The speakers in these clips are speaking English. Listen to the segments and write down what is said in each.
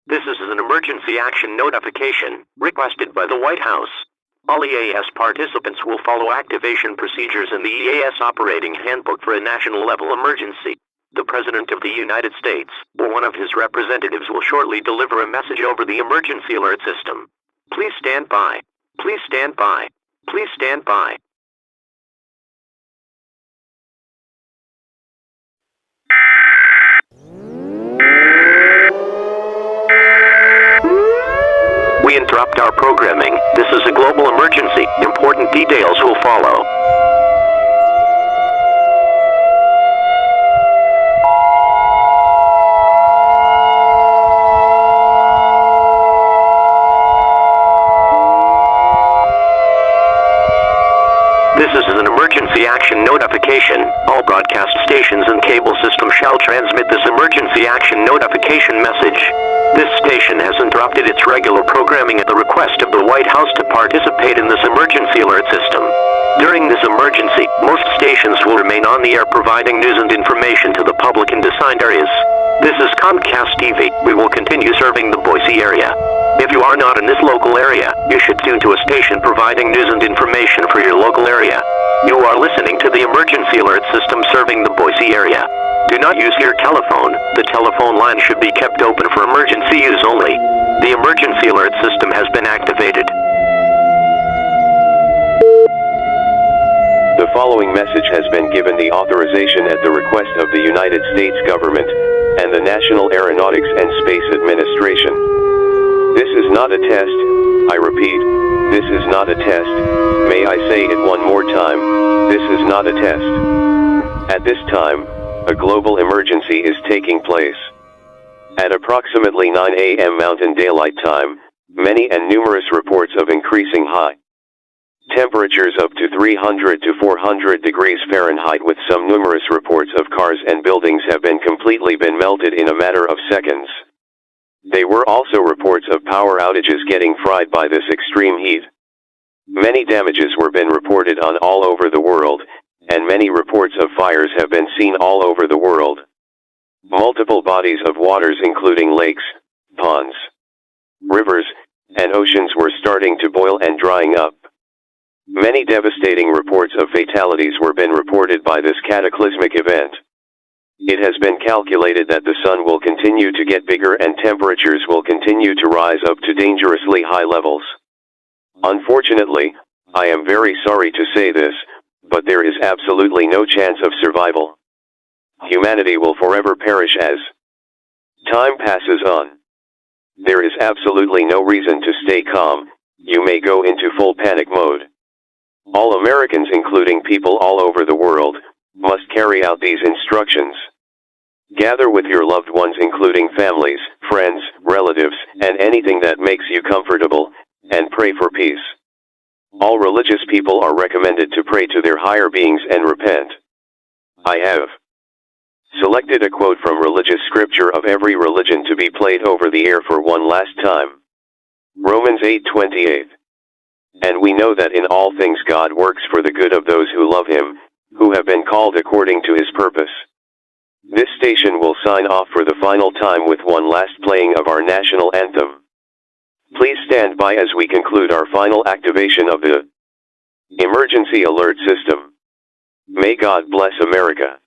This is an emergency action notification requested by the White House. All EAS participants will follow activation procedures in the EAS Operating Handbook for a national-level emergency. The President of the United States, or one of his representatives, will shortly deliver a message over the emergency alert system. Please stand by. Please stand by. Please stand by. We interrupt our programming. This is a global emergency. Important details will follow. This is an emergency action notification. All broadcast stations and cable systems shall transmit this emergency action notification message. This station has interrupted its regular programming at the request of the White House to participate in this emergency alert system. During this emergency, most stations will remain on the air providing news and information to the public in assigned areas. This is Comcast TV. We will continue serving the Boise area. If you are not in this local area, you should tune to a station providing news and information for your local area. You are listening to the emergency alert system serving the Boise area. Do not use your telephone. The telephone line should be kept open for emergency use only. The emergency alert system has been activated. The following message has been given the authorization at the request of the United States government and the National Aeronautics and Space Administration. This is not a test. I repeat, this is not a test. May I say it one more time? This is not a test. At this time, a global emergency is taking place. At approximately 9 a.m. Mountain Daylight Time, many and numerous reports of increasing high temperatures up to 300 to 400 degrees Fahrenheit, with some numerous reports of cars and buildings have been completely melted in a matter of seconds. There were also reports of power outages getting fried by this extreme heat. Many damages were been reported on all over the world, and many reports of fires have been seen all over the world. Multiple bodies of waters, including lakes, ponds, rivers, and oceans, were starting to boil and drying up. Many devastating reports of fatalities were been reported by this cataclysmic event. It has been calculated that the sun will continue to get bigger and temperatures will continue to rise up to dangerously high levels. Unfortunately, I am very sorry to say this, but there is absolutely no chance of survival. Humanity will forever perish as time passes on. There is absolutely no reason to stay calm. You may go into full panic mode. All Americans, including people all over the world, must carry out these instructions. Gather with your loved ones, including families, friends, relatives, and anything that makes you comfortable, and pray for peace. All religious people are recommended to pray to their higher beings and repent. I have selected a quote from religious scripture of every religion to be played over the air for one last time. Romans 8:28. And we know that in all things God works for the good of those who love Him, who have been called according to His purpose. This station will sign off for the final time with one last playing of our national anthem. Please stand by as we conclude our final activation of the emergency alert system. May God bless America.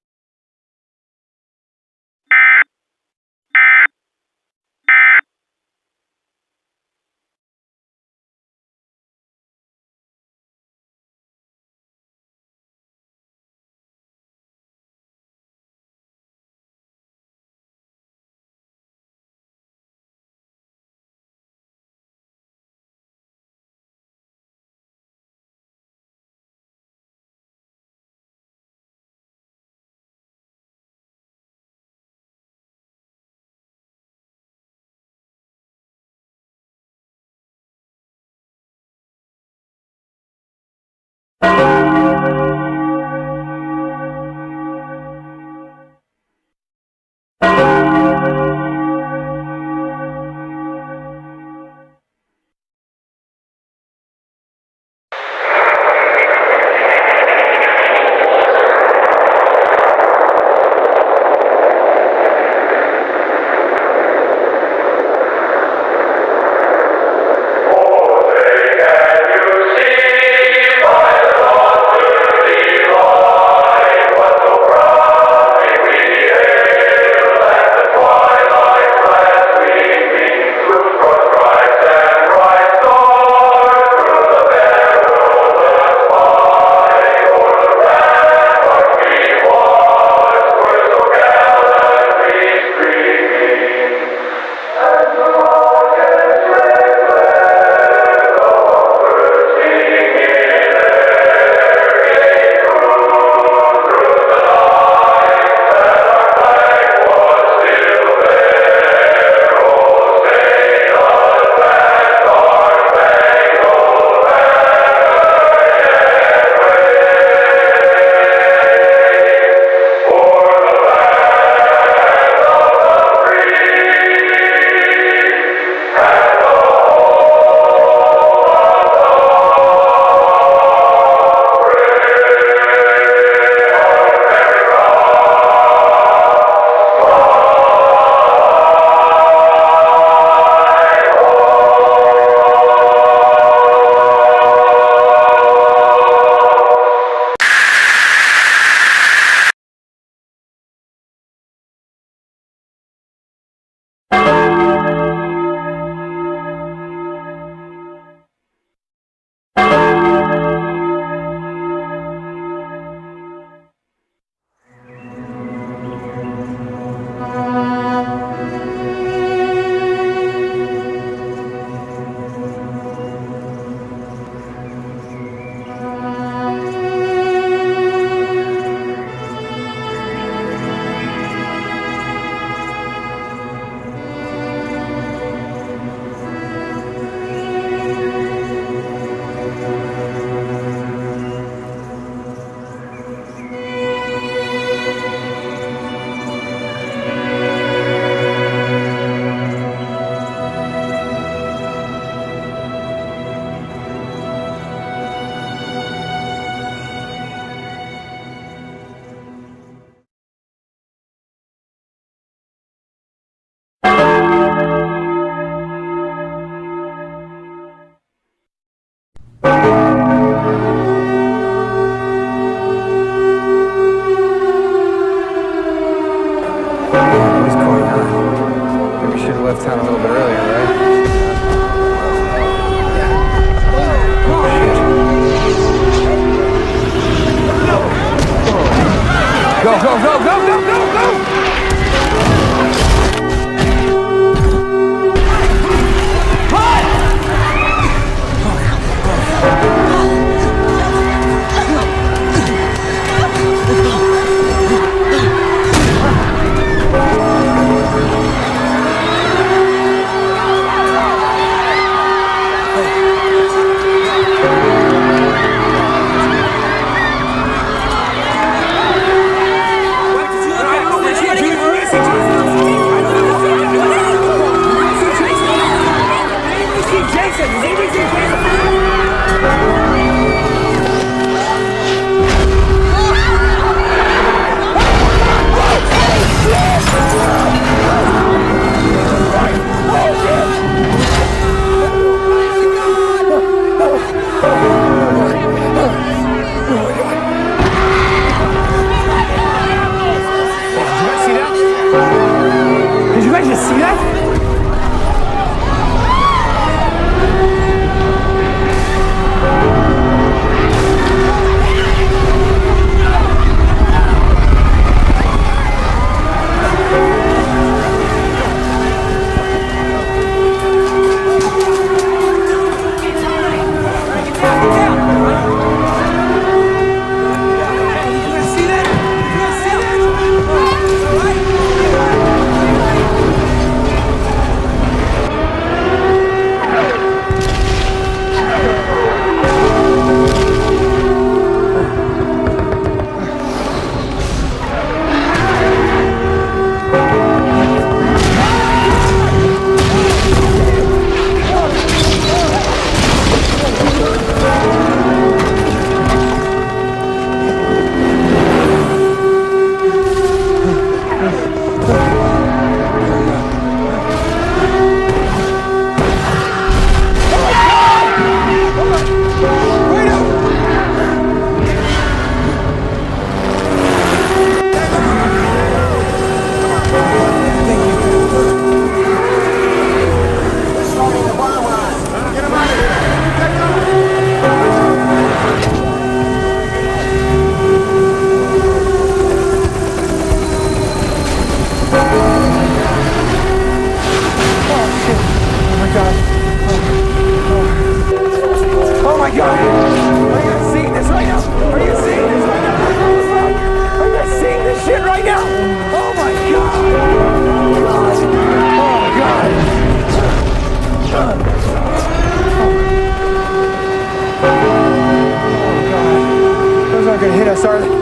Sergeant.